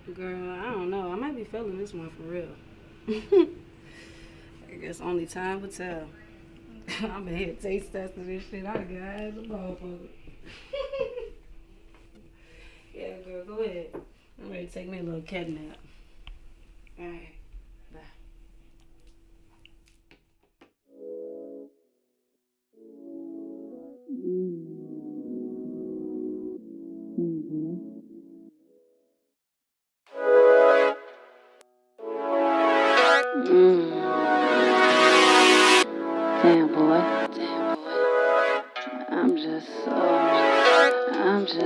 Girl, I don't know. I might be feeling this one for real. I guess only time will tell. I'm in here taste testing this shit. I got as a motherfucker. Yeah, girl, go ahead. I'm ready to take me a little cat nap. Alright, bye. Damn boy, I'm just so, I'm just so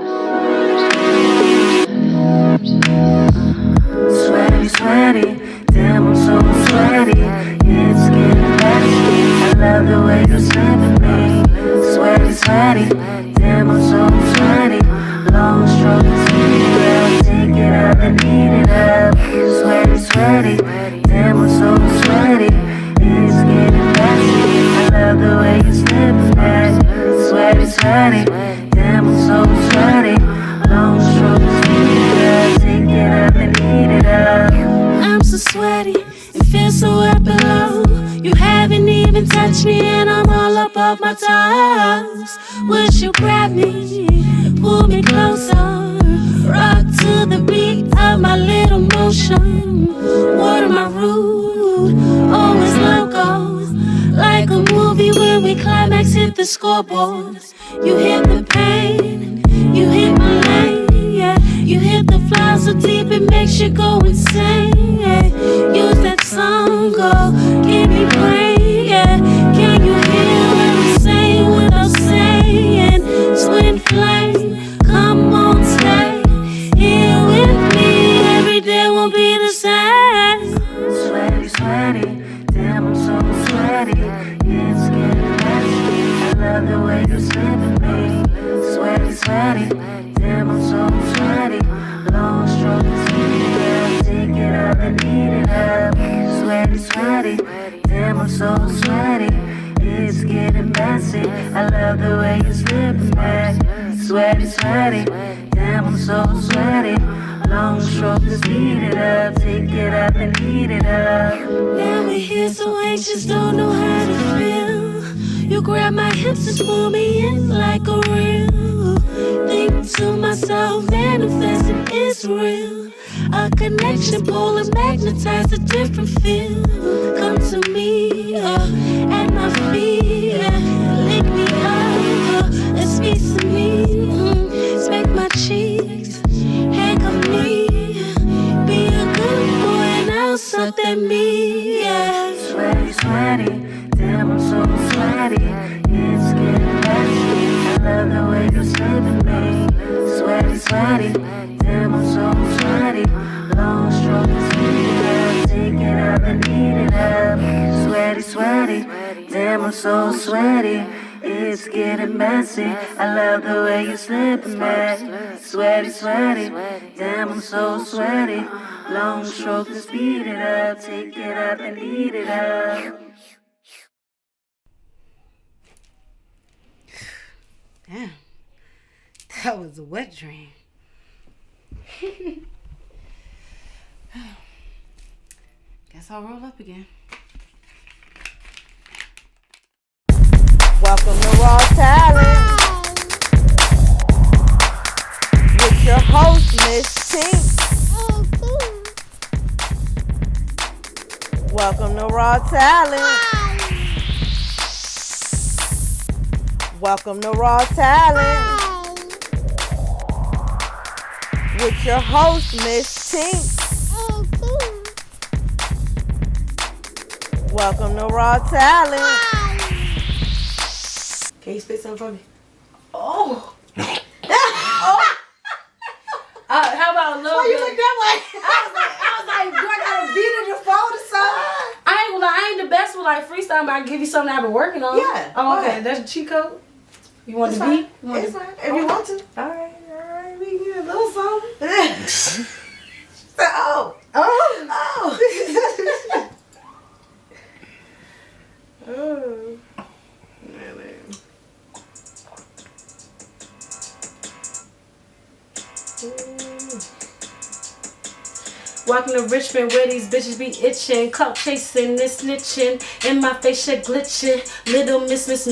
sweaty, sweaty. Damn, I'm so sweaty. It's getting nasty. I love the way you slip me. Sweaty, sweaty. Damn, I'm so sweaty. Long stroke is here. Take it up and eat it up. Sweaty, sweaty. Damn, I'm so sweaty. It's getting nasty. I love the way you slip me. Sweaty, sweaty. Damn, I'm so sweaty. Long stroke is here. Take it up and eat it up. I'm so sweaty and feel so up below. You haven't even touched me and I'm all up off my toes. Would you grab me, pull me closer, rock to the beat of my little motion? What am I rude? Always loco, like a movie when we climax hit the scoreboard. You hit the pain, you hit my lane, yeah. You hit the fly so deep it makes you go insane, yeah. Use that song, go, give me brain, yeah. Can you hear what I'm saying without saying? Twin flame, come on, stay here with me. Every day won't be the same. Sweaty, sweaty, damn, I'm so sweaty. It's getting nasty. I love the way you slip me. Sweaty, sweaty, damn, I'm so sweaty. Long stroke is here. Take it up and eat it up. Sweaty, sweaty, damn, I'm so sweaty. It's getting messy. I love the way you slip me. Sweaty, sweaty, damn, I'm so sweaty. Long stroke, just beat it up. Take it up and eat it up. Now we're here so anxious, don't know how to feel. You grab my hips and pull me in like a reel. Think to myself, manifesting is real. A connection, pull and magnetize a different feel. Come to me, at my feet, lick me up, and speak to me. Smack my cheeks, handcuff me. Be a good boy and I'll suck that meat, yeah. Sweaty, sweaty, damn, I'm so sweaty. It's getting messy. I love the way you slip me. Sweaty, sweaty, damn, I'm so sweaty. Long stroke is here. Take it up and eat it up. Sweaty, sweaty, damn, I'm so sweaty. It's getting messy. I love the way you slip me. Sweaty, sweaty, damn, I'm so sweaty. Long stroke, just beat it up. Take it up and eat it up. Damn, that was a wet dream. Guess I'll roll up again. Welcome to Raw Talent with your host, Miss Pink. Welcome to Raw Talent. Welcome to Raw Talent with your host, Miss Pink. Welcome to Raw Talent. Can you spit something for me? Oh! Oh! How about a little Why you bit? look that way? I was like, do I gotta beat in the phone or something? I ain't the best with like freestyle, but I can give you something I've been working on. Yeah. Oh, okay. Right. That's a cheat code. You want It's the fine. beat? You want It's the- fine. If you want to. All right. We can get a little something. Oh. Oh. Oh. Oh. Walking to Richmond where these bitches be itching. Clout chasing and snitching. In my face shit glitching. Little misses.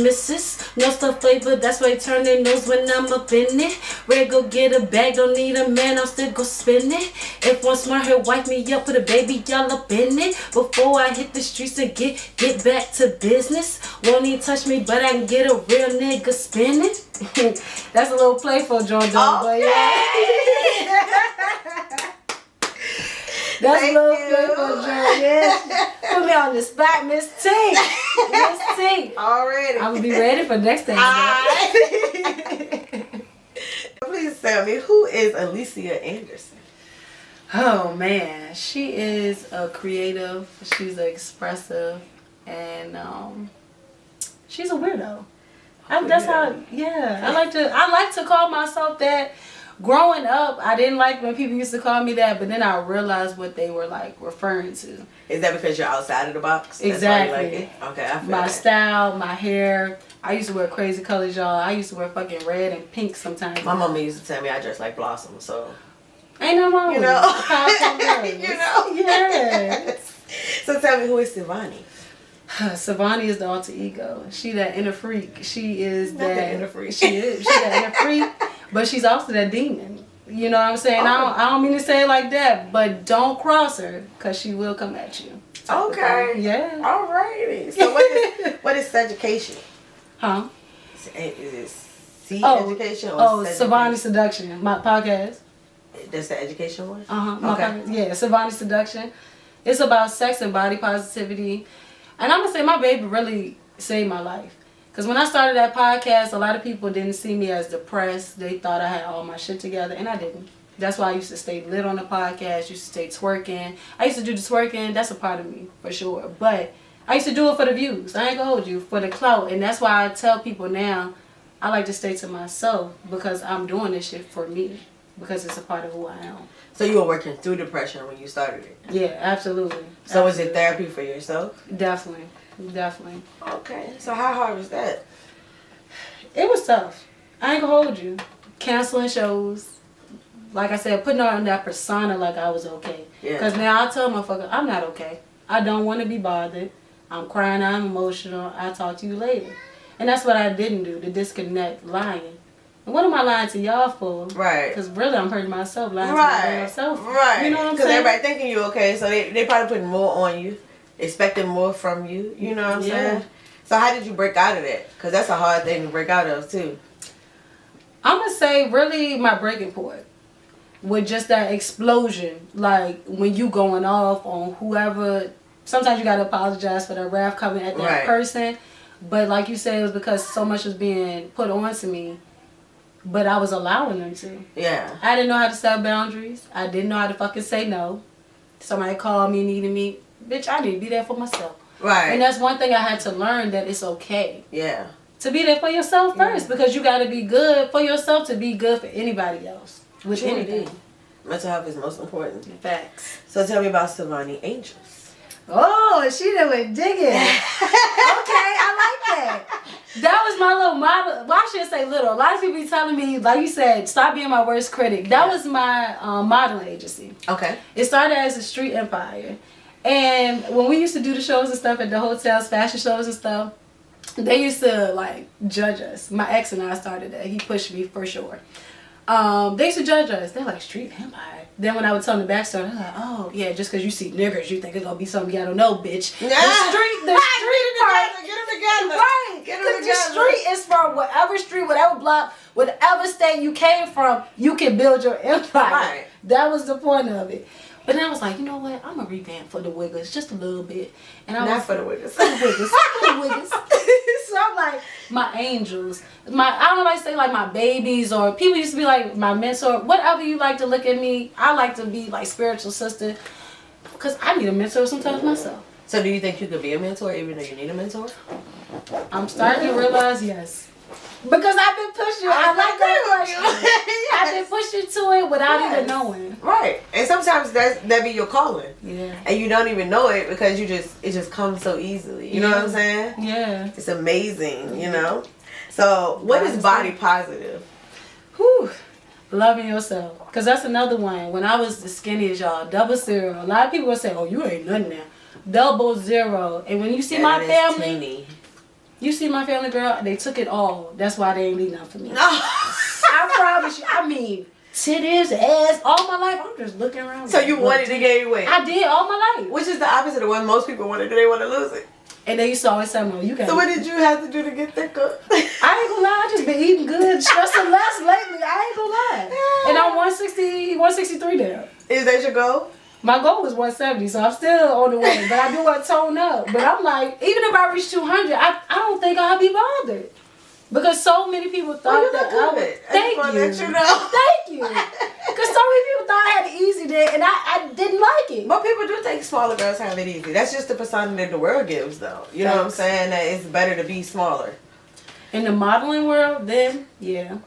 No stuff flavor, that's why they turn their nose when I'm up in it. Ready go get a bag, don't need a man, I'm still go spin it. If one smart head wipe me up, put a baby y'all up in it. Before I hit the streets and get back to business. Won't even touch me, but I can get a real nigga spinning. That's a little playful joint though, but yeah. That's a little playful joint, yeah. Put me on the spot, Miss T. Miss T. Already. I'm gonna be ready for next time. Please tell me, who is Alicia Anderson? Oh man, she is a creative. She's expressive, and she's a weirdo. That's how. Yeah, I like to call myself that. Growing up, I didn't like when people used to call me that, but then I realized what they were like referring to. Is that because you're outside of the box? Exactly. That's why you like it? Okay, I feel my that. style, my hair. I used to wear crazy colors, y'all. I used to wear fucking red and pink sometimes. My mama used to tell me I dress like Blossom, so. Ain't no wrong with You know? it. You know? Yes. So tell me, who is Civonnee? Civonnee is the alter ego. She that inner freak. She is Not that the inner freak. She is. She that inner freak, but she's also that demon. You know what I'm saying? I don't mean to say it like that, but don't cross her, cause she will come at you. Okay. Yeah. Alrighty. So what is education? Huh? Is it education or Civonnee Seduction, my podcast. That's the education one? Okay. Yeah, Civonnee Seduction. It's about sex and body positivity. And I'm going to say my baby really saved my life. Because when I started that podcast, a lot of people didn't see me as depressed. They thought I had all my shit together, and I didn't. That's why I used to stay lit on the podcast, used to stay twerking. I used to do the twerking. That's a part of me, for sure. But I used to do it for the views. I ain't going to hold you, for the clout. And that's why I tell people now, I like to stay to myself because I'm doing this shit for me. Because it's a part of who I am. So you were working through depression when you started it? Yeah, absolutely. So was it therapy for yourself? Definitely. Okay. So how hard was that? It was tough. I ain't gonna hold you. Canceling shows. Like I said, putting on that persona like I was okay. Yeah. Because now I tell motherfucker, I'm not okay. I don't want to be bothered. I'm crying, I'm emotional. I'll talk to you later. And that's what I didn't do, to disconnect lying. And what am I lying to y'all for? Right. Because really I'm hurting myself, lying to myself. Right. You know what I'm saying? Because everybody thinking you okay, so they probably putting more on you, expecting more from you. You know what I'm saying? So how did you break out of that? Because that's a hard thing to break out of too. I'm going to say really my breaking point. With just that explosion. Like when you going off on whoever. Sometimes you got to apologize for the wrath coming at that person. But like you said, it was because so much was being put on to me. But I was allowing them to. Yeah. I didn't know how to set boundaries. I didn't know how to fucking say no. Somebody called me, needed me. Bitch, I need to be there for myself. Right. And that's one thing I had to learn, that it's okay. Yeah. To be there for yourself first. Because you got to be good for yourself to be good for anybody else. With anything. Mental health is most important. Facts. So tell me about Civonnee Angels. Oh, she done went digging. Okay, I like that. That was my little model. Well, I shouldn't say little. A lot of people be telling me, like you said, stop being my worst critic. That was my modeling agency. Okay. It started as a street empire. And when we used to do the shows and stuff at the hotels, fashion shows and stuff, they used to like judge us. My ex and I started that. He pushed me for sure. They used to judge us. They're like, street empire. Then when I would tell them the backstory, they're like, oh yeah, just because you see niggers, you think it's gonna be something you don't know, bitch. Yeah. The street part, Get them together. right? Get them The together. street is from whatever street, whatever block, whatever state you came from. You can build your empire. Right. That was the point of it. But then I was like, you know what? I'm gonna revamp for the Wiggers just a little bit. And I Not for the Wiggers. For the Wiggers. For the Wiggers. So I'm like, my angels. I don't like to say like my babies, or people used to be like my mentor. Whatever you like to look at me, I like to be like spiritual sister. Because I need a mentor sometimes myself. So do you think you could be a mentor even though you need a mentor? I'm starting to realize yes. Because I've been pushing. I like that question. I've been pushing to it without even knowing. Right. And sometimes that be your calling. Yeah. And you don't even know it because it just comes so easily. You know what I'm saying? Yeah. It's amazing, you know? So what is body positive? Whew. Loving yourself. Because that's another one. When I was as skinny as y'all, 00. A lot of people will say, oh, you ain't nothing now. 00. And when you see my family, teeny. you see my family, girl, they took it all. That's why they ain't leave nothing for me. No. I promise you. I mean, titties, ass, all my life. I'm just looking around. So you wanted to gain weight? I did all my life. Which is the opposite of what most people want to do. They want to lose it. And they used to always tell me, you got. So what did you have to do to get thicker? I ain't gonna lie, I just been eating good, stressing less lately. I ain't gonna lie. And I'm 160, 163 now. Is that your goal? My goal was 170, so I'm still on the way. But I do want to tone up. But I'm like, even if I reach 200, I don't think I'll be bothered. Because so many people thought that I would. Thank you. Thank you. Because so many people thought I had it easy there, and I didn't like it. But people do think smaller girls have it easy. That's just the persona that the world gives, though. You know what I'm saying? That it's better to be smaller. In the modeling world, then, yeah.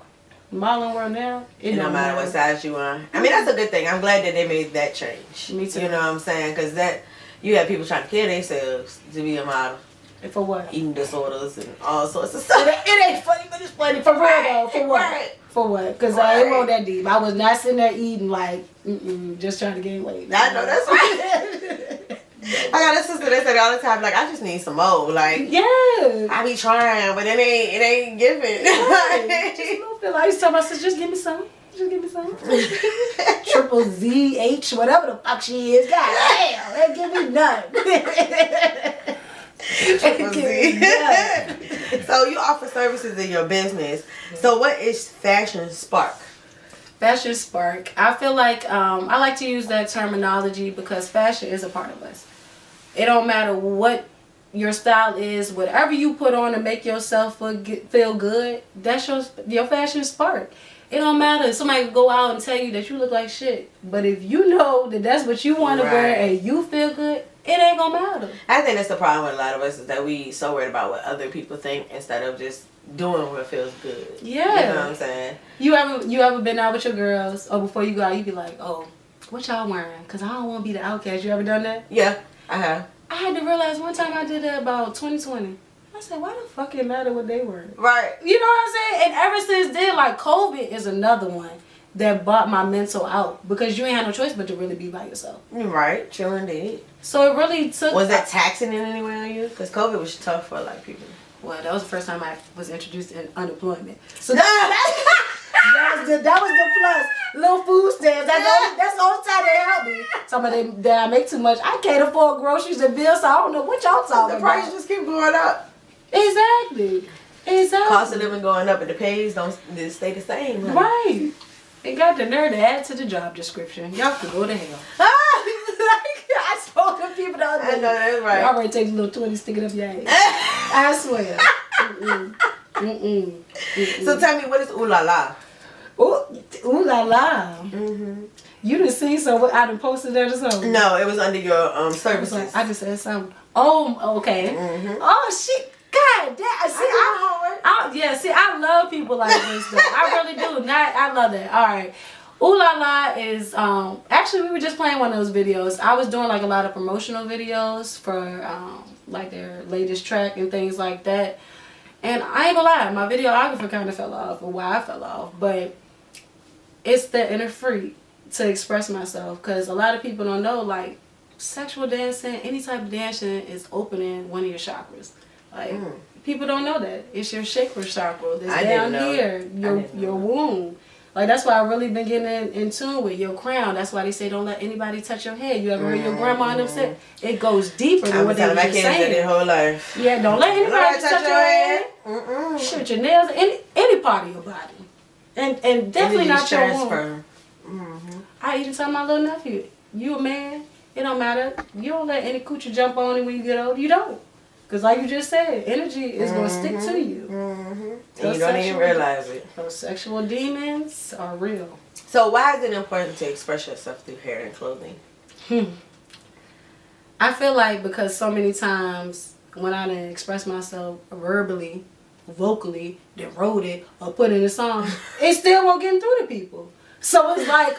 Modeling world now, it no matter what size you are. I mean, that's a good thing. I'm glad that they made that change. Me too. You know what I'm saying? Because that, you have people trying to kill themselves to be a model. And for what? Eating disorders and all sorts of stuff. It ain't funny, but it's funny. For real, though. For what? Right. For what? Because I ain't on that deep. I was not sitting there eating like, just trying to gain weight. I know, that's right. I got a sister that said all the time, like, I just need some more. Like, yeah. I be trying, but it ain't giving. Yeah. Just a little bit. I used to tell my sister, just give me some. Just give me some. Triple Z, H, whatever the fuck she is. God damn. They give me none. Triple Z. So you offer services in your business. So what is Fashion Spark? Fashion Spark. I feel like I like to use that terminology because fashion is a part of us. It don't matter what your style is, whatever you put on to make yourself feel good, that's your fashion spark. It don't matter. Somebody can go out and tell you that you look like shit. But if you know that that's what you want to wear and you feel good, it ain't gonna matter. I think that's the problem with a lot of us is that we so worried about what other people think instead of just doing what feels good. Yeah. You know what I'm saying? You ever been out with your girls or before you go out, you be like, oh, what y'all wearing? Because I don't want to be the outcast. You ever done that? Yeah, I have. I had to realize one time I did that about 2020. I said, why the fuck it matter what they were? Right. You know what I'm saying? And ever since then, like, COVID is another one that bought my mental out because you ain't had no choice but to really be by yourself. Right. True indeed. So it really took... Was that taxing in any way on you? Because COVID was tough for a lot of people. Well, that was the first time I was introduced in unemployment. So that was the plus. Little food stamps. That's the only time they helped me. Somebody that I make too much. I can't afford groceries and bills, so I don't know what y'all talking about. The price just keep going up. Exactly. Cost of living going up, and the pays don't stay the same. Huh? Right. They got the nerve to add to the job description. Y'all can go to hell. I spoke to people the other day. I know that's right. You already take a little 20, stick it up your ass. I swear. So tell me, what is ooh la la? Ooh la la. Mm-hmm. You done seen something? I done posted that or something? No, it was under your services. I just said something. Oh, okay. Mm-hmm. Oh, shit. God damn. See, I love people like this though. I really do. I love that. All right. Ooh La La is, actually we were just playing one of those videos. I was doing like a lot of promotional videos for like their latest track and things like that. And I ain't gonna lie, my videographer kind of fell off, or why I fell off. But it's the inner freak to express myself, because a lot of people don't know, like, sexual dancing, any type of dancing is opening one of your chakras. Like, people don't know that. It's your chakra chakra that's down here, your womb. Like, that's why I really been getting in tune with your crown. That's why they say don't let anybody touch your head. You ever heard your grandma and them say? It goes deeper than what they were just saying. Their whole life. Yeah, don't let anybody touch your head. Shoot your nails, any part of your body. And definitely not your womb. I even tell my little nephew, you a man, it don't matter. You don't let any coochie jump on you when you get old. You don't. Because like you just said, energy is going to stick to you. And you don't even realize it. Those sexual demons are real. So why is it important to express yourself through hair and clothing? I feel like because so many times when I didn't express myself verbally, vocally, then wrote it or put in a song, it still won't get through to people. So it's like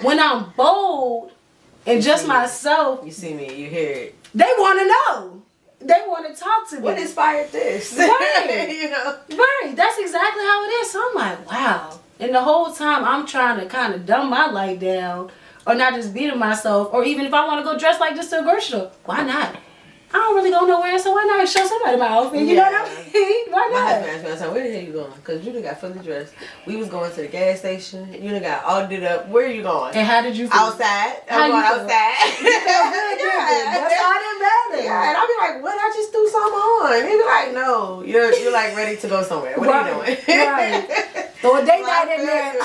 when I'm bold and just myself. You see me, you hear it. They want to know. They want to talk to me. What inspired this? Right. You know? Right. That's exactly how it is. So I'm like, wow. And the whole time I'm trying to kind of dumb my life down or not just beating myself. Or even if I want to go dress like this to a grocery store, why not? I don't really go nowhere, so why not show somebody my outfit? You know what I mean? Why My not? husband asked me, I said, where the hell you going? Because you done got fully dressed. We was going to the gas station. You done got all did up. Where are you going? And how did you feel? Outside. How I'm you going feel? outside. You feel good, Yeah. That's all that matters. Yeah, and I'll be like, what? I just threw something on. He be like, no, you're like ready to go somewhere. What are you doing? Right. Throw a date night in there.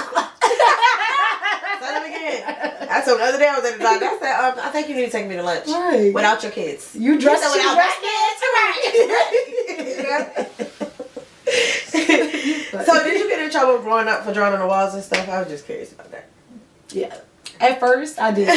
Say it again. I told the other day I was at the doctor. I said, I think you need to take me to lunch. Right. Without your kids. You dressed without dressed my kids. Right. So did you get in trouble growing up for drawing on the walls and stuff? I was just curious about that. Yeah. At first, I did.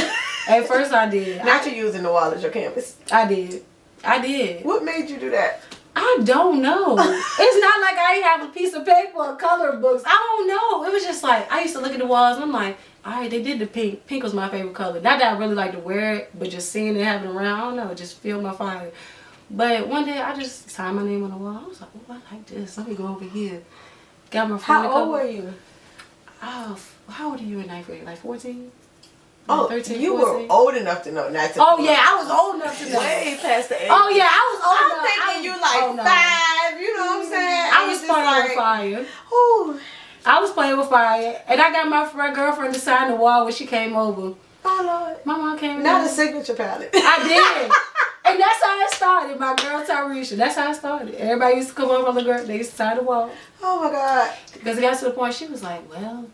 At first, I did. Not you using the wall as your canvas. I did. I did. What made you do that? I don't know. It's not like I have a piece of paper or color books. I don't know. It was just like, I used to look at the walls and I'm like, all right, they did the pink. Pink was my favorite color. Not that I really like to wear it, but just seeing it happen around, I don't know, it just filled my fire. But one day I just signed my name on the wall. I was like, oh, I like this. Let me go over here. Got my friend. How old were you? Oh, how old are you in ninth grade? Like 14? Oh, 13, you 14? were old enough to know not to. Oh, yeah, I was old enough to know. Way past the age. Oh, yeah, I was old I'm enough. thinking you like 5, you know what I'm saying? I was playing with fire. Ooh. I was playing with fire. And I got my girlfriend to sign the wall when she came over. Oh, Lord. My mom came in. Not a signature palette. I did. And that's how it started. My girl Tyresha. That's how it started. Everybody used to come over on the girl. They used to sign the wall. Oh, my God. Because it got to the point she was like, well,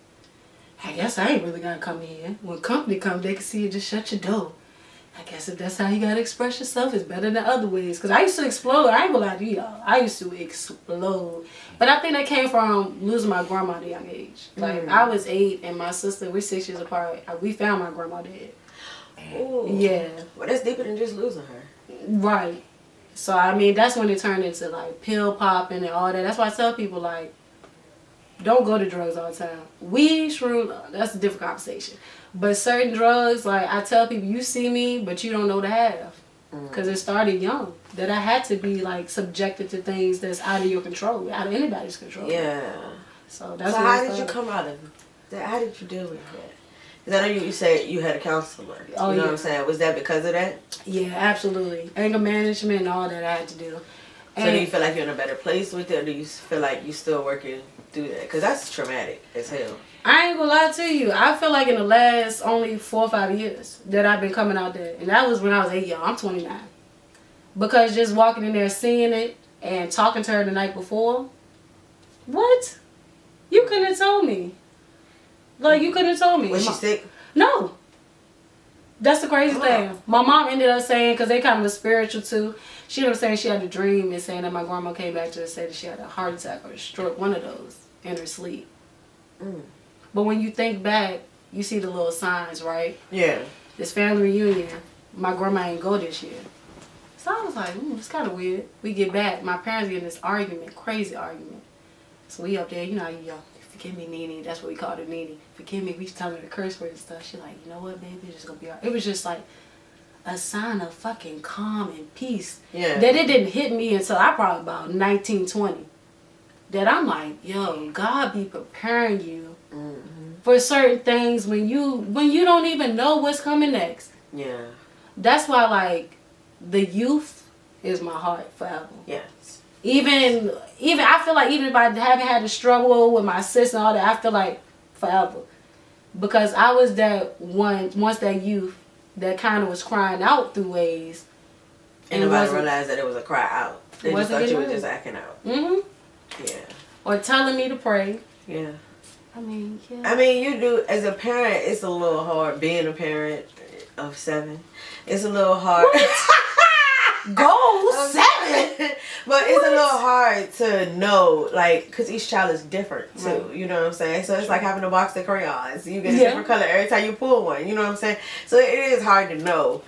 I guess I ain't really got to come here. When company comes, they can see you just shut your door. I guess if that's how you got to express yourself, it's better than other ways. Because I used to explode. I ain't gonna lie to y'all. I used to explode. But I think that came from losing my grandma at a young age. Like, I was 8 and my sister, we're 6 years apart. We found my grandma dead. Ooh. Yeah. Well, that's deeper than just losing her. Right. So, I mean, that's when it turned into, like, pill popping and all that. That's why I tell people, like, don't go to drugs all the time. Weed, shroom, that's a different conversation. But certain drugs, like, I tell people, you see me, but you don't know the half. Because it started young. That I had to be, like, subjected to things that's out of your control, out of anybody's control. Yeah. So, that's So when how it did you started. come out of that? How did you deal with that? Because I know you said you had a counselor. Oh, you know yeah. what I'm saying? Was that because of that? Yeah, absolutely. Anger management and all that I had to do. So do you feel like you're in a better place with it, or do you feel like you're still working through that? Because that's traumatic as hell. I ain't gonna lie to you. I feel like in the last only 4 or 5 years that I've been coming out there. And that was when I was 8 young. I'm 29. Because just walking in there, seeing it, and talking to her the night before. What? You couldn't have told me. Like, you couldn't have told me. Was she sick? No. That's the crazy thing. My mom ended up saying, because they kind of was spiritual too, she ended up saying she had a dream and saying that my grandma came back to her and said that she had a heart attack or a stroke, one of those, in her sleep. But when you think back, you see the little signs, right? Yeah. This family reunion, my grandma ain't go this year. So I was like, it's kind of weird. We get back, my parents get in this argument, crazy argument. So we up there, you know, forgive me, Nene. That's what we called her, Nene. Forgive me. We telling her the curse words and stuff. She like, you know what, baby? It's just gonna be alright. It was just like a sign of fucking calm and peace. Yeah. That it didn't hit me until I probably about 19, 20. That I'm like, yo, God be preparing you for certain things when you don't even know what's coming next. Yeah. That's why, like, the youth is my heart forever. Yes. Even I feel like even if I haven't had to struggle with my sis and all that, I feel like forever. Because I was that one, once that youth that kind of was crying out through ways. And nobody realized that it was a cry out. They just thought you were just acting out. Mm-hmm. Yeah. Or telling me to pray. Yeah. I mean, yeah. I mean, you do, as a parent, it's a little hard being a parent of 7. It's a little hard. Go 7! But it's a little hard to know, like, because each child is different, too. Right. You know what I'm saying? So it's like having a box of crayons. You get a Yeah. different color every time you pull one. You know what I'm saying? So it is hard to know.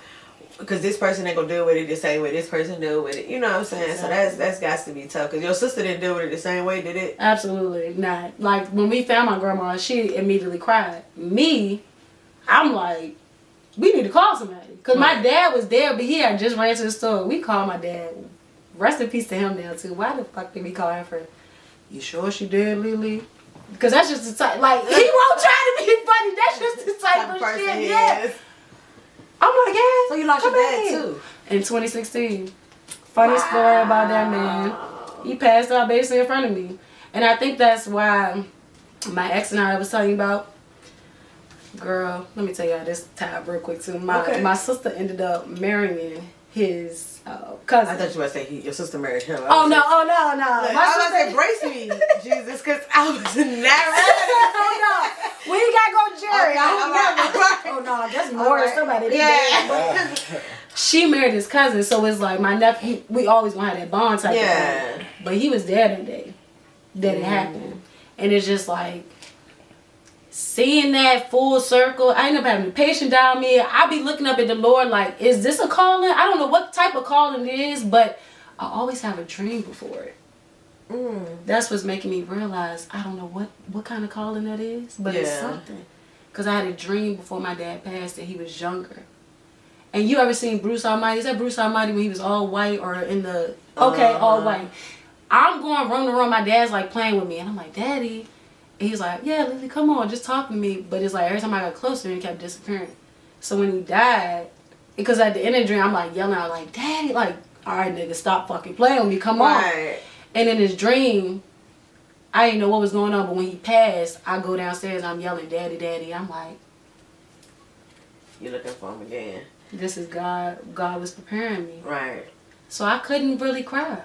Because this person ain't gonna deal with it the same way this person deal with it. You know what I'm saying? Exactly. So that's got to be tough. Because your sister didn't deal with it the same way, did it? Absolutely not. Like, when we found my grandma, she immediately cried. Me, I'm like, we need to call somebody. Because my dad was there, but he had just ran to the store. We called my dad. Rest in peace to him now, too. Why the fuck did we call him for? You sure she dead, Lily? Because that's just the type, like, he won't try to be funny. That's just the type of person shit. he Yeah. is. I'm like, yeah. So you lost your come dad in. too? In 2016. Funny story about that man. He passed out basically in front of me. And I think that's why my ex and I was telling you about, girl, let me tell y'all this time real quick too. My sister ended up marrying his cousin. I thought you were going to say your sister married him. Oh no. Like, I was going to say, brace me, Jesus, because I was not ready. Oh no. We ain't got to go Jerry. Okay, Oh no, that's more right. somebody. Yeah. She married his cousin, so it's like my nephew, we always gonna have that bond type of thing. But he was there that day that it happened. And it's just like seeing that full circle. I end up having the patient down me. I be looking up at the Lord like, is this a calling? I don't know what type of calling it is, but I always have a dream before it. That's what's making me realize I don't know what kind of calling that is, but it's something. Because I had a dream before my dad passed that he was younger. And you ever seen Bruce Almighty? Is that Bruce Almighty when he was all white or in the... Okay, all white. I'm going room to room. My dad's like playing with me. And I'm like, Daddy. And he's like, yeah, Lily, come on. Just talk to me. But it's like every time I got closer, he kept disappearing. So when he died, because at the end of the dream, I'm like yelling out like, Daddy. Like, all right, nigga, stop fucking playing with me. Come on. And in his dream, I didn't know what was going on. But when he passed, I go downstairs. I'm yelling, Daddy, Daddy. I'm like... You're looking for him again. This is God. God was preparing me. Right. So I couldn't really cry.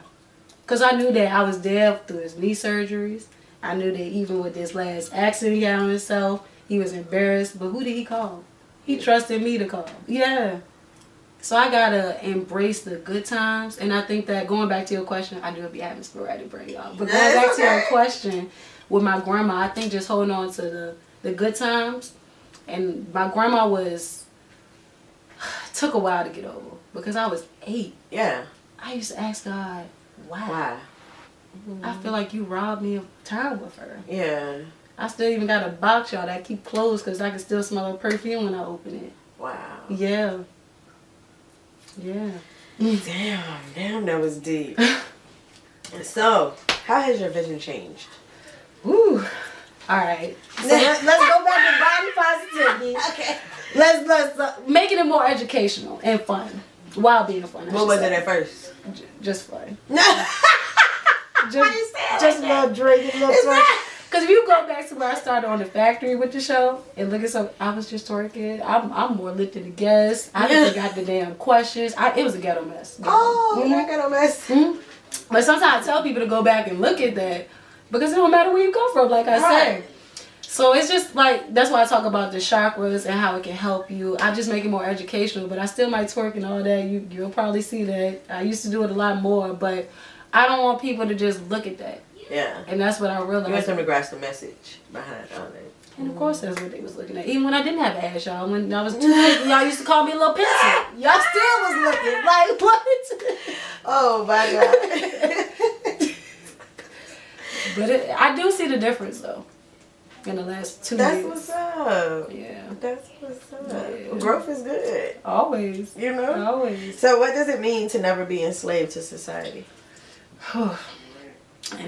Because I knew that I was there through his knee surgeries. I knew that even with this last accident he had on himself, he was embarrassed. But who did he call? He trusted me to call. Yeah. So I got to embrace the good times. And I think that going back to your question, I do be having sporadic brain, y'all. But going back to your question with my grandma, I think just holding on to the good times. And my grandma took a while to get over because I was 8. Yeah. I used to ask God, why? Why? I feel like you robbed me of time with her. Yeah. I still even got a box, y'all, that I keep closed because I can still smell her perfume when I open it. Wow. Yeah. Yeah. Damn, that was deep. So, how has your vision changed? Ooh. All right. So let's go back to body positivity. Okay. Let's making it more educational and fun while being fun. What was it at first? Just fun. No. Just a little drink, a little fun. Because if you go back to where I started on the factory with the show and look at some, I was just twerking. I'm more lit than the guests. I didn't got the damn questions. It was a ghetto mess. Oh, that ghetto mess. But sometimes I tell people to go back and look at that because it don't matter where you come from, like I said. So it's just like, that's why I talk about the chakras and how it can help you. I just make it more educational, but I still might twerk and all that. You'll probably see that. I used to do it a lot more, but I don't want people to just look at that. Yeah. And that's what I realized. You want them to grasp the message behind all that. And of course that's what they was looking at. Even when I didn't have ass, y'all. When I was too big, y'all used to call me a little pencil. Y'all still was looking like, what? Oh my God. But I do see the difference though. In the last 2 years. That's what's up. Yeah. That's what's up. Yeah. Growth is good. Always. You know? Always. So what does it mean to never be enslaved to society? And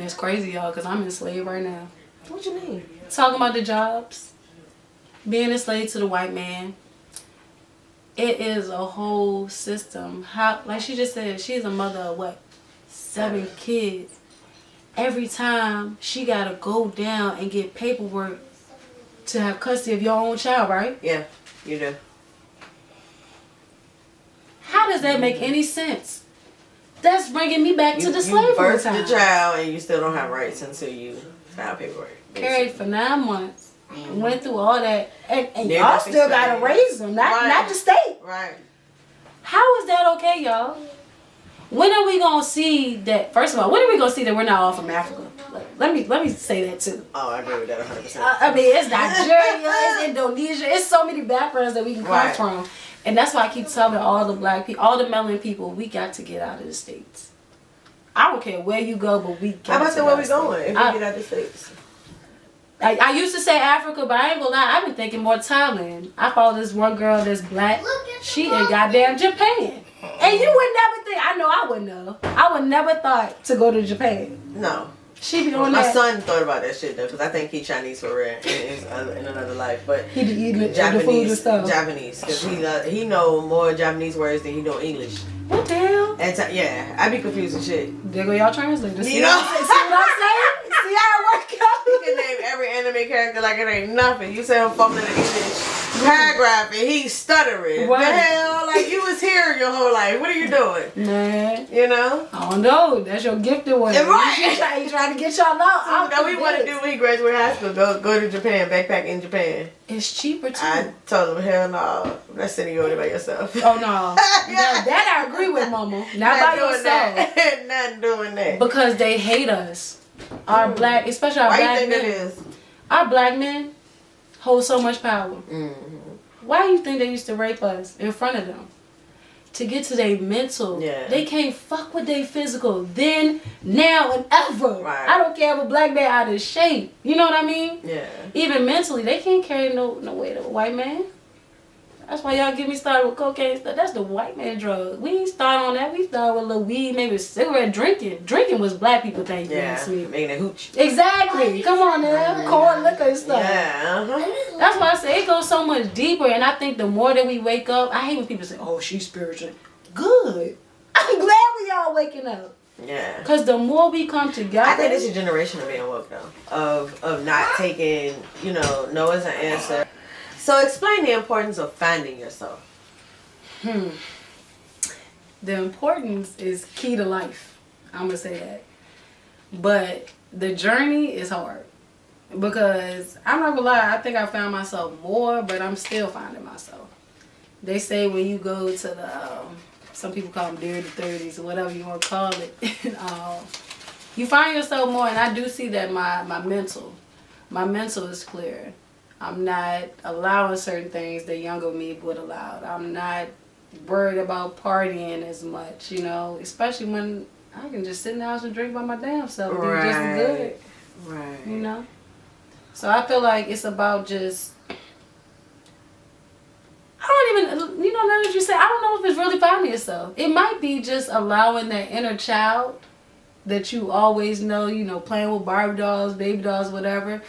it's crazy, y'all, because I'm enslaved right now. What you mean? Talking about the jobs. Being enslaved to the white man. It is a whole system. How, like she just said, she's a mother of what? 7 kids. Every time she gotta go down and get paperwork to have custody of your own child, right? Yeah, you do. How does that make any sense? That's bringing me back to the slavery You birthed time. the child and you still don't have rights until you file paperwork. Carried for 9 months. Went through all that. And They're y'all not still gotta explaining. raise them, not the state. Right. How is that okay, y'all? When are we gonna see that? First of all, when are we gonna see that we're not all from Africa? Like, let me say that too. Oh, I agree with that 100%. I mean, it's Nigeria, it's Indonesia, it's so many backgrounds that we can come from, and that's why I keep telling all the black people, all the melanin people, we got to get out of the States. I don't care where you go, but we got How about to the where we going if we I- get out the States? I used to say Africa, but I ain't gonna lie, I've been thinking more Thailand. I follow this one girl that's black. She in goddamn Japan. And you would never think, I know I wouldn't have. I would never thought to go to Japan. No. She be on My that. son thought about that shit though, because I think he Chinese for real in another life, but He be eating the food and stuff. Japanese, because he know more Japanese words than he know English. What the hell? And yeah, I be confused and shit. There go y'all translators. You know, See what I'm saying? See how it work out? He can name every anime character like it ain't nothing. You say I'm fumbling the English paragraph and he's stuttering. What? The hell? Like you was here your whole life. What are you doing? Man. You know? I don't know. That's your gifted one. Right. He trying to get y'all out. So what we want to do when he graduate high school, go to Japan, backpack in Japan. It's cheaper too. I told him, hell no. I'm not sending you over there by yourself. Oh no. that I agree with, Mama. Not by yourself. That. Not doing that. Because they hate us. Our black, especially our Why black you think men. that is? Our black men hold so much power. Mm-hmm. Why do you think they used to rape us in front of them? To get to their mental. Yeah. They can't fuck with their physical then, now, and ever. Right. I don't care if a black man out of shape. You know what I mean? Yeah. Even mentally, they can't carry no weight of a white man. That's why y'all get me started with cocaine stuff. That's the white man drug. We ain't start on that. We started with a little weed, maybe a cigarette, drinking. Drinking was black people thing. Yeah. Making a hooch. Exactly. Come on now. Corn liquor and stuff. Yeah. Uh-huh. That's why I say it goes so much deeper. And I think the more that we wake up, I hate when people say, oh, she's spiritual. Good. I'm glad we all waking up. Yeah. Because the more we come together. I think it's a generation of being woke though. Of not taking, no as an answer. So explain the importance of finding yourself. The importance is key to life. I'm going to say that. But the journey is hard. Because I'm not going to lie, I think I found myself more, but I'm still finding myself. They say when you go to the, some people call them dirty 30s or whatever you want to call it, you find yourself more. And I do see that my mental is clear. I'm not allowing certain things that younger me would allow. I'm not worried about partying as much, especially when I can just sit in the house and drink by my damn self. Right. Be just good. Right. So I feel like it's about just, I don't even, now that you say, I don't know if it's really finding yourself. It might be just allowing that inner child that you always know, playing with Barbie dolls, baby dolls, whatever.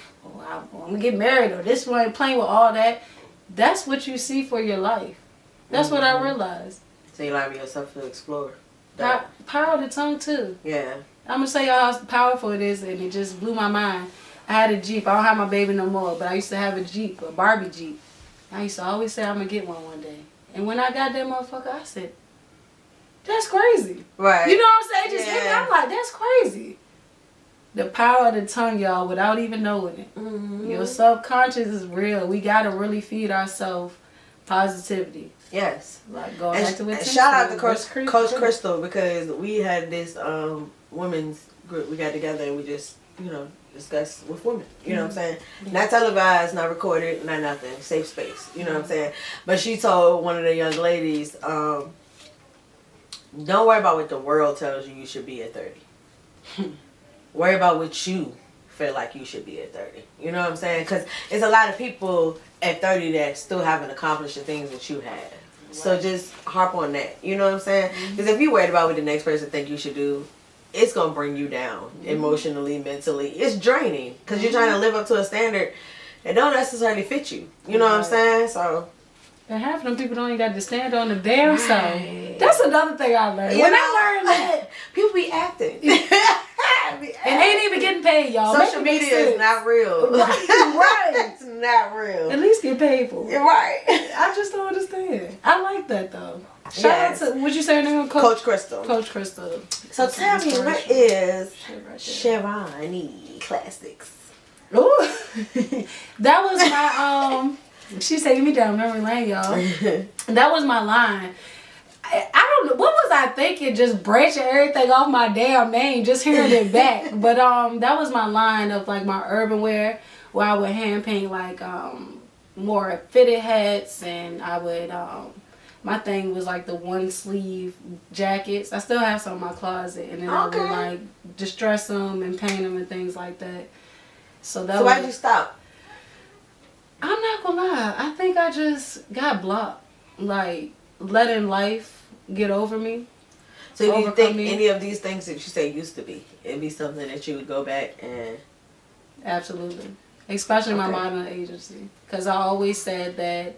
I'm going to get married or this one, playing with all that. That's what you see for your life. That's what I realized. So you allow yourself to explore. Power of the tongue too. Yeah. I'm going to tell y'all how powerful it is, and it just blew my mind. I had a Jeep. I don't have my baby no more, but I used to have a Jeep, a Barbie Jeep. I used to always say I'm going to get one day. And when I got that motherfucker, I said, that's crazy. Right. You know what I'm saying? It just hit me. I'm like, that's crazy. The power of the tongue, y'all, without even knowing it. Mm-hmm. Your subconscious is real. We got to really feed ourselves positivity. Yes. Like going back to and shout out to Coach Crystal, because we had this women's group. We got together and we just, discuss with women. You know what I'm saying? Mm-hmm. Not televised, not recorded, not nothing. Safe space. You know what I'm saying? But she told one of the young ladies, don't worry about what the world tells you should be at 30. Worry about what you feel like you should be at 30. You know what I'm saying? Because there's a lot of people at 30 that still haven't accomplished the things that you have. Right. So just harp on that. You know what I'm saying? Because if you're worried about what the next person think you should do, it's going to bring you down emotionally, mentally. It's draining because you're trying to live up to a standard that don't necessarily fit you. You know what I'm saying? So. And half of them people don't even got to stand on the damn side. That's another thing I learned. When I learned that, people be acting. And they ain't even getting paid, y'all. Social media is not real. Right. It's not real. At least get paid for it. You're right. I just don't understand. I like that though. Shout out to, what'd you say her name? Coach Crystal. Coach Crystal. So tell me, what is Civonnee Classics? Ooh. That was my, she taking me down memory lane, y'all. That was my line. I don't know, what was I thinking, just branching everything off my damn name, just hearing it back. But that was my line of like my urban wear, where I would hand paint like more fitted hats, and I would my thing was like the one sleeve jackets. I still have some in my closet, and then I would like distress them and paint them and things like that. So why did you stop? I'm not gonna lie, I think I just got blocked, like letting life get over me. So if you think me. any of these things that you say used to be, it'd be something that you would go back and... Absolutely. Especially my modeling agency. Because I always said that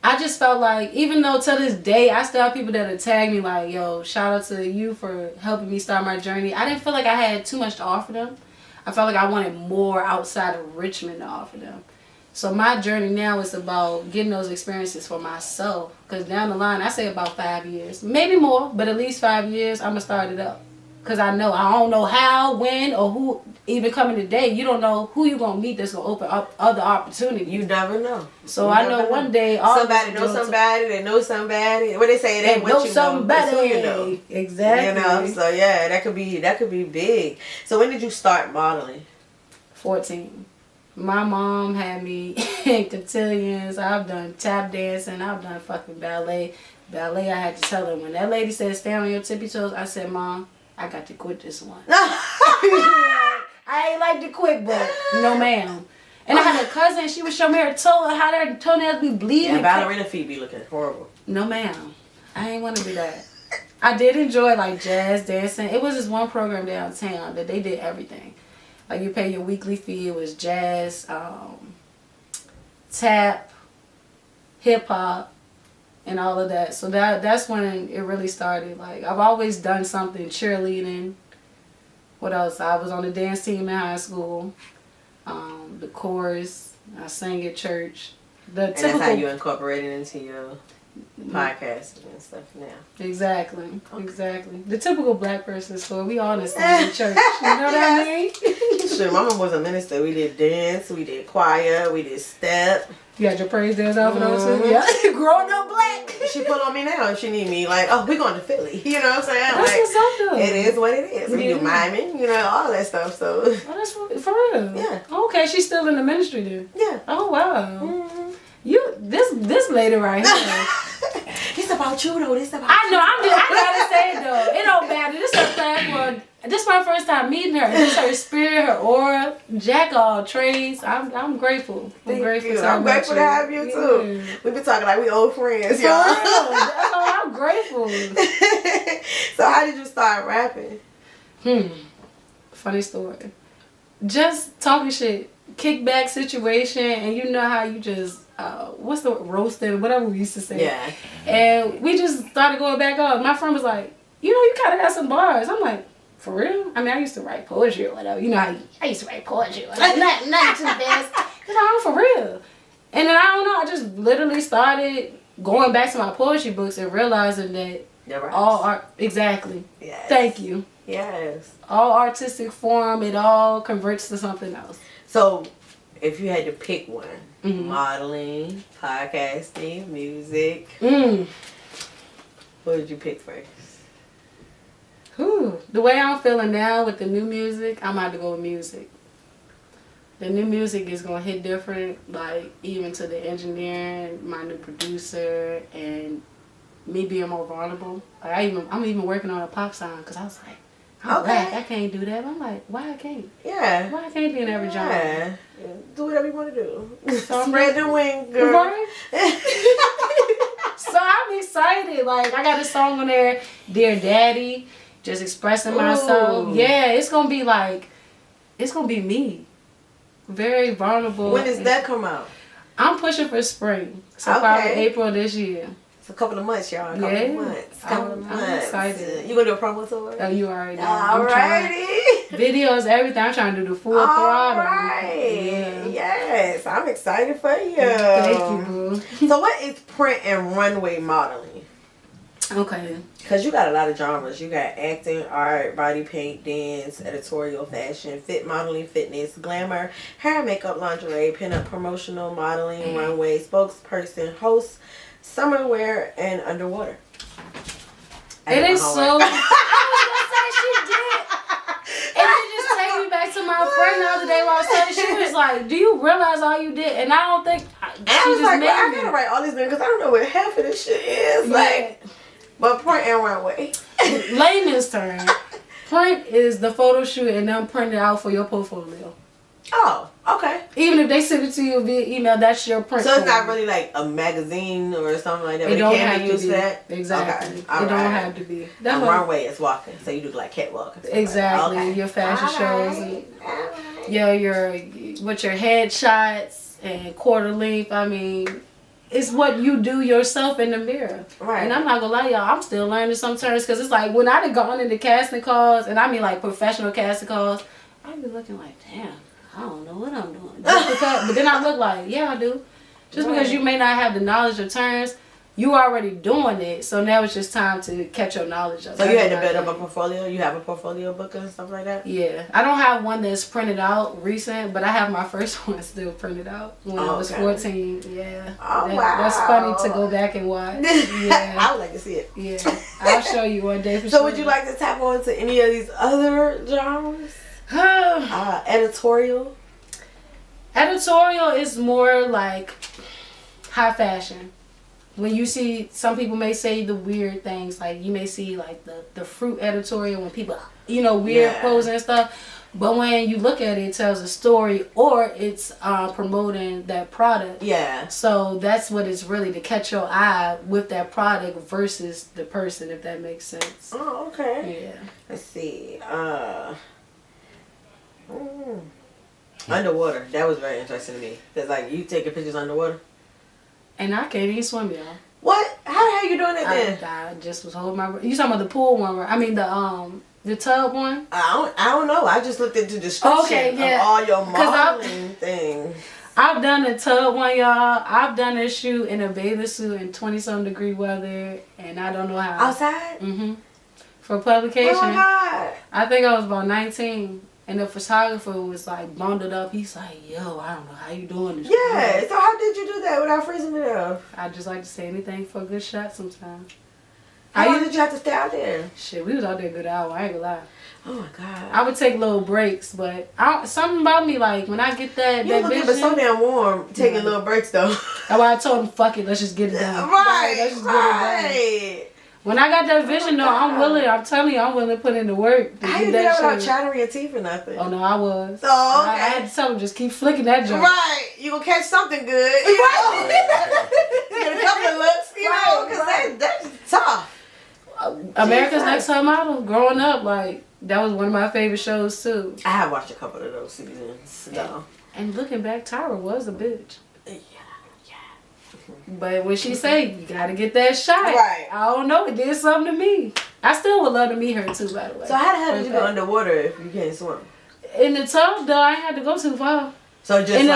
I just felt like, even though to this day, I still have people that would tag me like, yo, shout out to you for helping me start my journey. I didn't feel like I had too much to offer them. I felt like I wanted more outside of Richmond to offer them. So my journey now is about getting those experiences for myself. Because down the line, I say about 5 years. Maybe more, but at least 5 years, I'm going to start it up. Because I don't know how, when, or who, even coming today, you don't know who you're going to meet that's going to open up other opportunities. You never know. So I know one day... Somebody knows somebody that knows somebody. What they say, it ain't what you know, it's who you know. Exactly. You know, so yeah, that could be big. So when did you start modeling? 14. My mom had me in cotillions. I've done tap dancing. I've done fucking ballet. Ballet, I had to tell her, when that lady said stand on your tippy toes, I said, Mom, I got to quit this one. I ain't like to quit, but no ma'am. And I had a cousin, she would show me her toe, how her toenails be bleeding. Yeah, ballerina feet be looking horrible. No ma'am. I ain't want to do that. I did enjoy like jazz dancing. It was this one program downtown that they did everything. Like you pay your weekly fee. It was jazz, tap, hip hop, and all of that. So that's when it really started. Like I've always done something, cheerleading. What else? I was on the dance team in high school. The chorus. I sang at church. And that's how you incorporate it into your podcasting and stuff now. Exactly. The typical black person story. We all in the same church. You know what I mean? Sure, my mom was a minister. We did dance, we did choir, we did step. You had your praise dance outfit on too? Yeah. Growing up black. She put on me now if she need me. Like, oh, we going to Philly. You know what I'm saying? That's like, what's up though. It is what it is. We do miming, you know, all that stuff. So. Oh, that's for real? Yeah. Okay, she's still in the ministry then? Yeah. Oh, wow. Mm-hmm. This lady right here. This about you though. This about I know. I gotta say it though. It don't matter. This her platform. This is my first time meeting her. This her spirit, her aura, jack all trades. I'm grateful. I'm grateful to have you too. We've been talking like we old friends, y'all. I'm grateful. So how did you start rapping? Funny story. Just talking shit, kickback situation, and you know how you just what's the roasting, whatever we used to say. Yeah. And we just started going back up. My friend was like, you kind of got some bars. I'm like, for real? I mean, I used to write poetry or whatever. You know how I used to write poetry or whatever. Not too fast. I'm for real. And then I don't know, I just literally started going back to my poetry books and realizing that all art, exactly. Yes. Thank you. Yes. All artistic form, it all converts to something else. So, if you had to pick one, modeling, podcasting, music, what would you pick first? The way I'm feeling now with the new music, I'm about to go with music. The new music is going to hit different, like even to the engineering, my new producer, and me being more vulnerable. Like I'm even working on a pop song because I was like, I'm black, I can't do that. But I'm like, why I can't? Yeah. Why I can't be in every genre? Yeah. Do whatever you want to do. Spread the wing, girl. Right? So I'm excited. Like, I got a song on there, Dear Daddy, just expressing myself. Yeah, it's going to be me. Very vulnerable. When does that come out? I'm pushing for spring. So probably April this year. It's a couple of months, y'all. I'm excited. You gonna do a promo tour? Oh, you already know. Alrighty. Videos, everything. I'm trying to do the full throttle. Alright. Yeah. Yes, I'm excited for you. Thank you, boo. So what is print and runway modeling? Okay. Because you got a lot of genres. You got acting, art, body paint, dance, editorial, fashion, fit modeling, fitness, glamour, hair, makeup, lingerie, pinup, promotional, modeling, runway, spokesperson, host, summer wear, and underwater. It is so... I was going to say she did. And it just take me back to my friend the other day while I was telling she was like, do you realize all you did? And I don't think... I was like, well, I got to write all these names because I don't know what half of this shit is. Like... But print and runway. Layman's term. Print is the photo shoot and then print it out for your portfolio. Oh. Okay. Even if they send it to you via email, that's your print. So it's not form. really like a magazine or something like that. It But don't it can have be to used be. for that. Exactly. Okay. It All don't right. have to be. And That's what. runway is walking, so you do like catwalk. And stuff Exactly. Like that. Okay. Your fashion All shows. right. And, All right. yeah, your headshots and quarter length. I mean, it's what you do yourself in the mirror. Right. And I'm not gonna lie, y'all, I'm still learning some terms because it's like when I done gone into casting calls, and I mean like professional casting calls, I be looking like, damn, I don't know what I'm doing. Just because, but then I look like, yeah, I do. Just because you may not have the knowledge of terms, you already doing it. So now it's just time to catch your knowledge up. So you had to build up a portfolio? You have a portfolio book and stuff like that? Yeah. I don't have one that's printed out recent, but I have my first one still printed out when I was 14. Yeah. Oh, That's funny to go back and watch. Yeah. I would like to see it. Yeah. I'll show you one day for So sure. would you like to tap on to any of these other genres? Editorial? Editorial is more like high fashion. When you see, some people may say the weird things, like you may see like the fruit editorial when people, weird clothes and stuff. But when you look at it, it tells a story, or it's promoting that product. Yeah. So that's what it's really, to catch your eye with that product versus the person, if that makes sense. Oh, okay. Yeah. Let's see. Underwater. That was very interesting to me. Because, like, you taking pictures underwater. And I can't even swim, y'all. What? How the hell you doing that then? I just was holding my breath. You talking about the pool one, right? I mean the tub one? I don't know. I just looked at the description of all your modeling things. I've done the tub one, y'all. I've done a shoot in a bathing suit in 20-some degree weather, and I don't know how. Outside? Mm-hmm. For publication. Oh my God. I think I was about 19. And the photographer was like bundled up. He's like, yo, I don't know how you doing this. Yeah. So how did you do that without freezing it up? I just like to say anything for a good shot sometimes. How long did you have to stay out there? Shit, we was out there a good hour. I ain't gonna lie. Oh my God. I would take little breaks, but something about me, like when I get that You look vision. but so damn warm taking little breaks though. That's why I told him, fuck it, let's just get it done. Right. Let's just get it done. When I got that vision, though, I'm willing. I'm telling you, I'm willing to put in the work. How you do that without chattering your teeth or nothing? Oh no, I was. Oh, okay. I had to tell him, just keep flicking that joint. Right. You gonna catch something good. You know? Get a couple of looks, because that's tough. America's Next Top Model. Growing up, like that was one of my favorite shows too. I have watched a couple of those seasons. So. And looking back, Tyra was a bitch. Yeah. But when she say you gotta get that shot, right? I don't know. It did something to me. I still would love to meet her too, by the way. So how the hell did you go underwater if you can't swim? In the tub, though, I ain't had to go too far. So just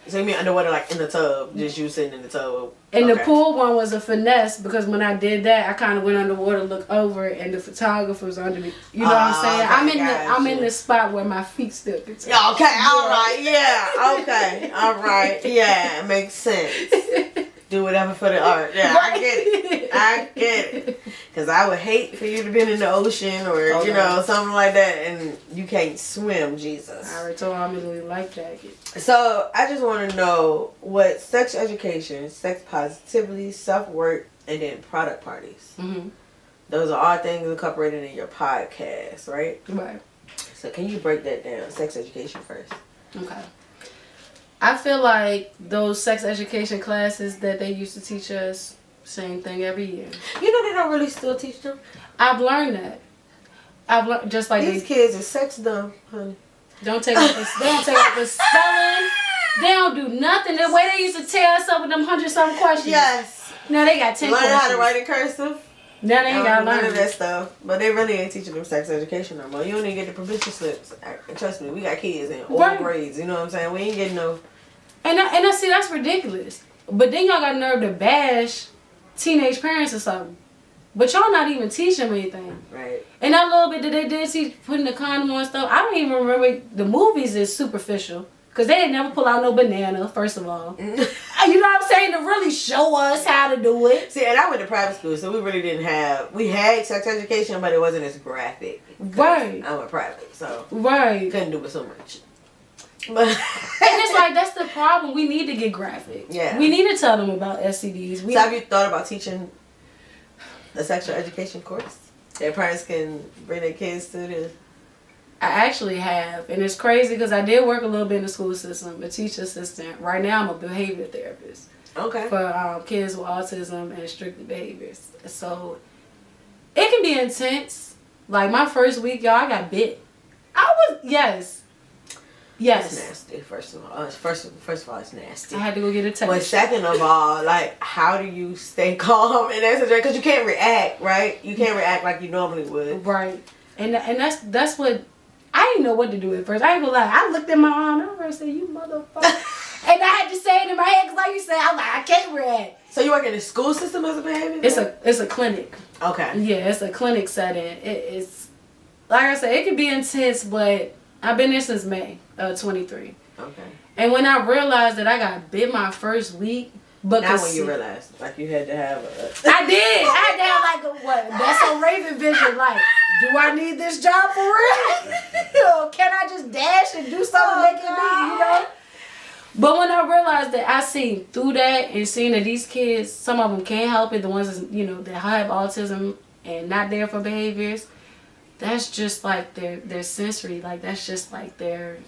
so you mean underwater, like in the tub, just you sitting in the tub? And the pool one was a finesse because when I did that, I kind of went underwater, looked over, and the photographer was under me. You know what I'm saying? Okay, I'm in the spot where my feet still can touch. Okay, all right, yeah, okay, all right, yeah, makes sense. Do whatever for the art. Yeah, Right. I get it. Because I would hate for you to be in the ocean or, something like that and you can't swim, Jesus. I already told her I'm in a life jacket. So, I just want to know what sex education, sex positivity, self-work, and then product parties. Mm-hmm. Those are all things incorporated in your podcast, right? Right. So, can you break that down? Sex education first. Okay. I feel like those sex education classes that they used to teach us, same thing every year. You know they don't really still teach them? I've learned that. I've learned just like these kids are sex dumb, honey. Don't take up the spelling. They don't do nothing. The way they used to tear us up with them 100-something questions. Yes. Now they got 10 learn questions. How to write in cursive. Now they ain't got to learn that stuff. But they really ain't teaching them sex education no more. You don't even get the permission slips. Trust me, we got kids in all grades. You know what I'm saying? We ain't getting no. And I see that's ridiculous. But then y'all got nerve to bash teenage parents or something. But y'all not even teach them anything. Right. And that little bit that they did teach, putting the condom on stuff, I don't even remember. The movies is superficial. Because they didn't never pull out no banana, first of all. You know what I'm saying? To really show us how to do it. See, and I went to private school, so we really didn't have... We had sex education, but it wasn't as graphic. Right. I went private, so... Right. Couldn't do it so much. But and it's like, that's the problem. We need to get graphic. Yeah. We need to tell them about STDs. So have you thought about teaching a sexual education course that parents can bring their kids to? I actually have, and it's crazy because I did work a little bit in the school system, a teacher assistant. Right now, I'm a behavior therapist. Okay. For kids with autism and restricted behaviors. So it can be intense. Like my first week, y'all, I got bit. Yes. It's nasty. First of all, first of all, it's nasty. I had to go get a test. But second of all, like, how do you stay calm in that situation? Because you can't react, right? You can't react like you normally would. Right. And that's what I didn't know what to do at first. I ain't gonna lie. I looked at my arm and I said, "You motherfucker." And I had to say it in my head because, like you said, I'm like, I can't react. So you work in the school system as a behavior? It's a clinic. Okay. Yeah, it's a clinic setting. It's like I said, it can be intense, but I've been there since May 23. Okay. And when I realized that I got bit my first week, but now when you realized, like, you had to have I did. I had to have like a what? That's a Raven vision. Like, do I need this job for real? Can I just dash and do something to make it me? You know. But when I realized that I seen through that and seeing that these kids, some of them can't help it, the ones that, you know, that have autism and not there for behaviors, that's just like their sensory, like that's just like their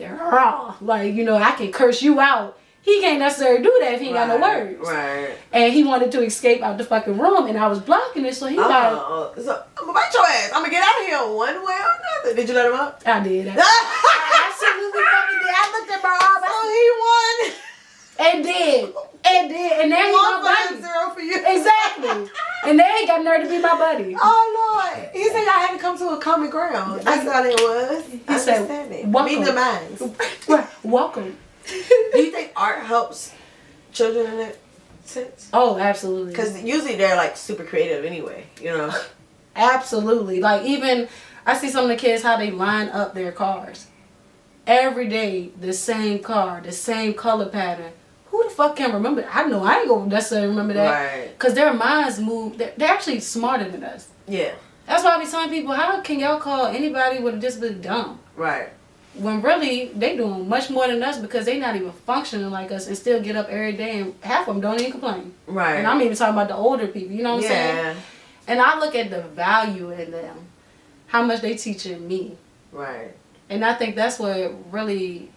raw. Like, you know, I can curse you out. He can't necessarily do that if he ain't got no words. Right. And he wanted to escape out the fucking room and I was blocking it, so he so I'm gonna bite your ass. I'm gonna get out of here one way or another. Did you let him out? I did. I absolutely fucking did. I looked at my arm. And did. And now he my buddy. 1-0 for you. Exactly. And now he got nerve to be my buddy. Oh, Lord. He said I had to come to a common ground. That's all it was. He said, meet the minds. Right. Welcome. Do you think art helps children in that sense? Oh, absolutely. Because usually they're like super creative anyway, you know? Absolutely. Like even, I see some of the kids how they line up their cars. Every day, the same car, the same color pattern. Who the fuck can remember that? I know I ain't gonna necessarily remember that. Right. Because their minds move. They're actually smarter than us. Yeah. That's why I be telling people, how can y'all call anybody with a disability dumb? Right. When really, they doing much more than us because they not even functioning like us and still get up every day and half of them don't even complain. Right. And I'm even talking about the older people, you know what I'm saying? And I look at the value in them, how much they teaching me. Right. And I think that's what really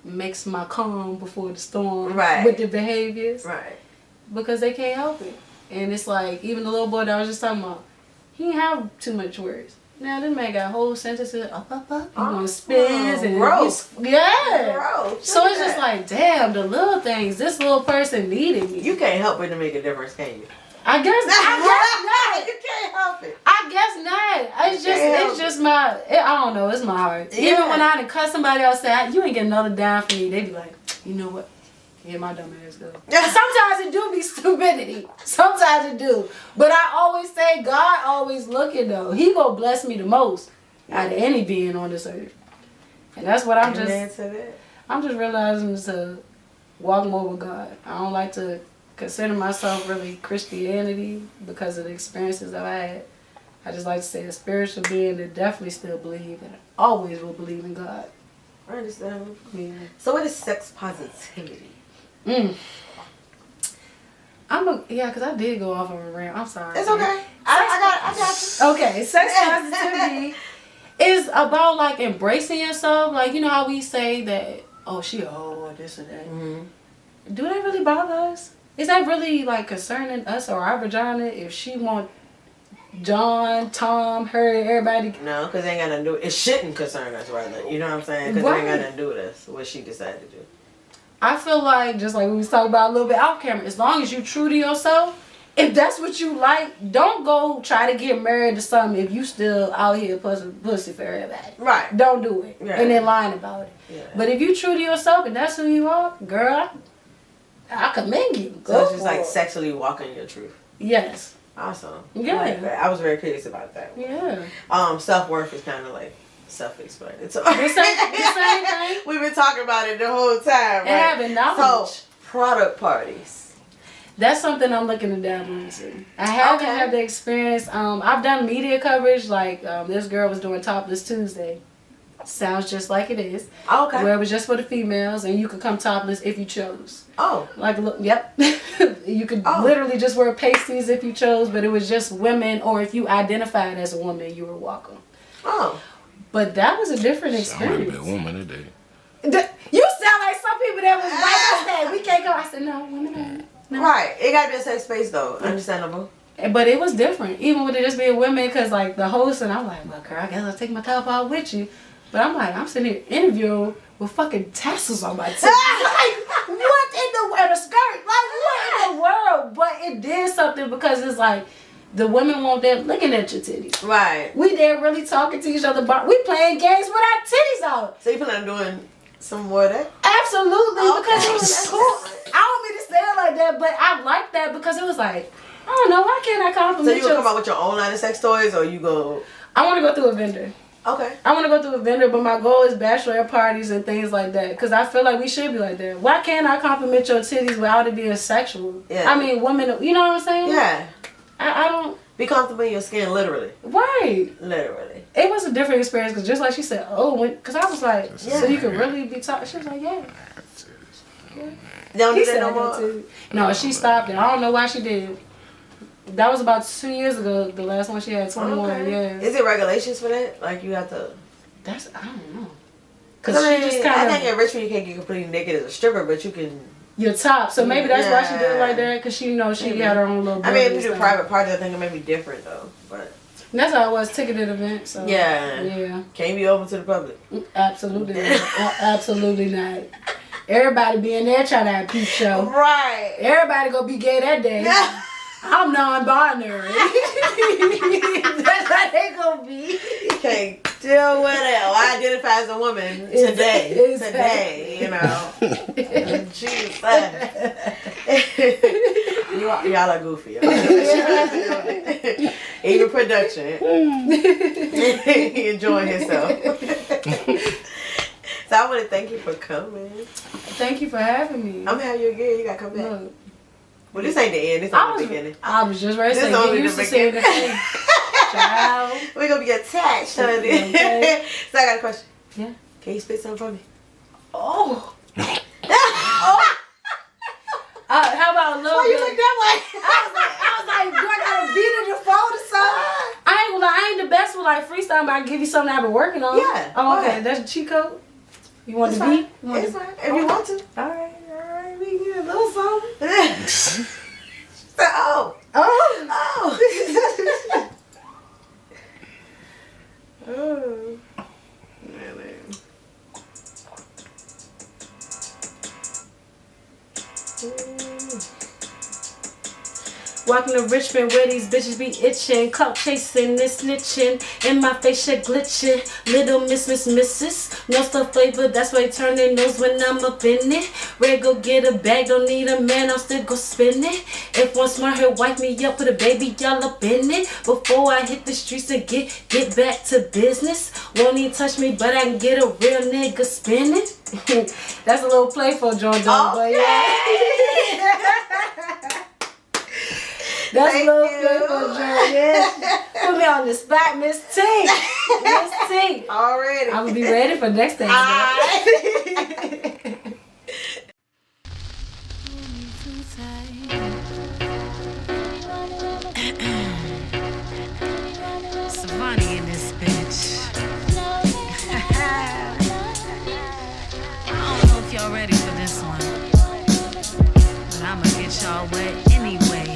makes my calm before the storm right. with the behaviors. Right. Because they can't help it. And it's like, even the little boy that I was just talking about, he didn't have too much words. Now this man got whole sentences up. He on spins and gross. Yeah. Gross. So it's just like, damn, the little things. This little person needed me. You can't help it to make a difference, can you? I guess not. You can't help it. I guess not. It's just my. I don't know. It's my heart. Yeah. Even when I done cut somebody else, say you ain't get another dime from me, they be like, you know what? Yeah, my dumb ass go. Sometimes it do be stupidity. Sometimes it do. But I always say God always looking though. He gonna bless me the most out of any being on this earth. And that's what I'm just realizing to walk more with God. I don't like to consider myself really Christianity because of the experiences that I had. I just like to say a spiritual being that definitely still believe and always will believe in God. I understand. Yeah. So what is sex positivity? Because I did go off on a rant. I'm sorry. It's okay. I got you. Okay, sex positivity is about like embracing yourself. Like, you know how we say that, oh, she a hoe or this or that. Mm-hmm. Do that really bother us? Is that really like concerning us or our vagina if she want John, Tom, her, everybody? No, because they ain't got nothing to do. It shouldn't concern us, rather. You know what I'm saying? Because it ain't got nothing to do with us. What she decided to do. I feel like, just like we was talking about a little bit off camera, as long as you true to yourself, if that's what you like, don't go try to get married to something if you still out here pussy for everybody. Right. Don't do it. Yeah. And then lying about it. Yeah. But if you true to yourself and that's who you are, girl, I commend you. So it's just like sexually walking your truth. Yes. Awesome. Yeah. I like that. I was very curious about that. Yeah. Self-worth is kind of like self-explanatory. The same thing. We've been talking about it the whole time, right? And having knowledge. So, product parties. That's something I'm looking to dabble into. I haven't had the experience. I've done media coverage. Like this girl was doing Topless Tuesday. Sounds just like it is. Okay. Where it was just for the females, and you could come topless if you chose. Oh. Like, yep. You could literally just wear pasties if you chose, but it was just women, or if you identified as a woman, you were welcome. Oh. But that was a different I might have been a experience. woman today. You sound like some people that was like, I said, we can't go. I said, no, women don't. No. Right. It got to be a safe space, though. Understandable. But it was different, even with it just being women, because like the host and I'm like, well, girl, I guess I'll take my top off with you. But I'm like, I'm sitting here interviewing with fucking tassels on my titties. Like, what in the world? A skirt? Like, what in the world? But it did something because it's like, the women want them looking at your titties. Right. We there really talking to each other about, we playing games with our titties out. So you plan on doing some more of that? Absolutely, Okay. because it was cool. I don't mean to say it like that, but I like that because it was like, I don't know, why can't I So compliment you gonna come out with your own line of sex toys, or you go? I want to go through a vendor. Okay. I want to go through a vendor, but my goal is bachelorette parties and things like that. Because I feel like we should be like that. Why can't I compliment your titties without it being sexual? Yeah. I mean, women, you know what I'm saying? Yeah. I don't. Be comfortable in your skin, literally. Right. Literally. It was a different experience because just like she said, because I was like, Yeah. so you could really be talking. She was like, yeah. They don't He do said that no that more. too. No, she stopped it. I don't know why she did. That was about 2 years ago. The last one she had, 21. Okay. Yeah. Is it regulations for that? Like you have to. That's I don't know. Cause Cause I she mean, just I kind think of in Richmond you can't get completely naked as a stripper, but you can. your top. So maybe that's why she did it Yeah. like that. Cause she she Maybe. had her own little. I mean, if you business do thing. private parties, I think it may be different though. But And that's how it was, ticketed event. So yeah, yeah, can't be open to the public. absolutely, not. Absolutely not. Everybody be in there trying to have a peep show. Right. Everybody gonna be gay that day. I'm non-binary. That's how they gonna be. Can't deal with it. Well, I identify as a woman today. Exactly. Today, you know. Jesus. Y'all are goofy. Even production. He enjoying himself. So I want to thank you for coming. Thank you for having me. I'm gonna have you again. You gotta come back. Look, Well, this ain't the end. This I is the was, beginning. I was just ready to This say, only get the used to seeing the beginning. thing. Child. We're gonna be attached, honey. Okay. So I got a question. Yeah. Can you spit something for me? Oh. How about a little Why you bit? look that way? I was like, do I gotta beat in the phone or something? I ain't gonna lie, I ain't the best with like freestyle, but I can give you something I've been working on. Yeah, Oh, go okay. ahead. That's a cheat code. You want It's the fine. beat? You want It's the- fine. If you want to. All right. We get a little something. Oh. Oh. Oh. Really? Walking to Richmond where these bitches be itching, clout chasing and snitching, in my face shit glitching, little misses, no stuff flavor, that's why they turn their nose when I'm up in it. Red go get a bag, don't need a man, I'm still go spin it. If one smart hair wipe me up, put a baby y'all up in it. Before I hit the streets and get back to business, won't even touch me, but I can get a real nigga spinning. That's a little playful, John Doe, but yeah. That's Thank a little you. playful, John. Yes. Put me on the spot, Miss T. Miss T. Already. I'm gonna be ready for next time. Civonnee in this bitch. I don't know if y'all ready for this one, but I'ma get y'all wet anyway.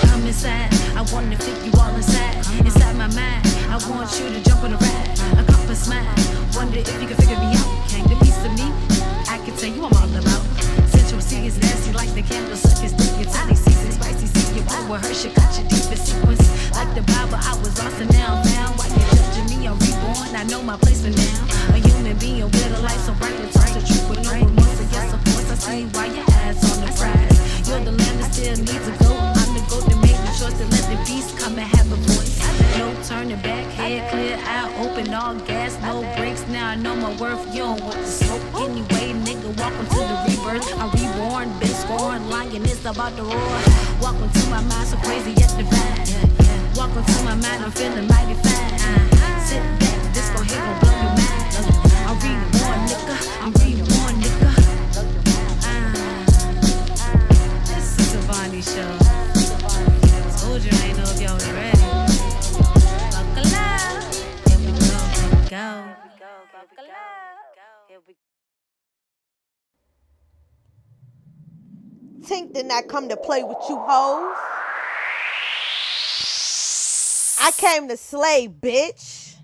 Come inside, I wanna fit you all inside. Inside my mind, I want you to jump on a ride. A compass smile, wonder if you can figure me out. Came the piece of me, I can tell you I'm all about. Sensual C is nasty like the candle suckers. Think it's honey season, spicy see you over her. She got your deepest sequence. Like the Bible, I was lost and now found. Why you judging me? I'm reborn, I know my place for now. A human being with a life so bright and touch the truth with no remorse. So yes, of course, I see why your ass on the prize. You're the lamb that still needs a goat. I'm the goat that made the choice to let the beast come and have a voice. No turning back, head clear, eye open, all gas, no brakes. Now I know my worth, you don't want the smoke. Anyway, nigga, welcome to the rebirth. I'm reborn, been scoring, lying is about to roar. Welcome to my mind, so crazy yet divine. Welcome to my mind, I'm feeling mighty fine. Sit back, this gon' hit gon' blow your mind. I'm reborn, nigga, I'm reborn, nigga. This is Civonnee show. Told you Tink did not come to play with you hoes. I came to slay, bitch.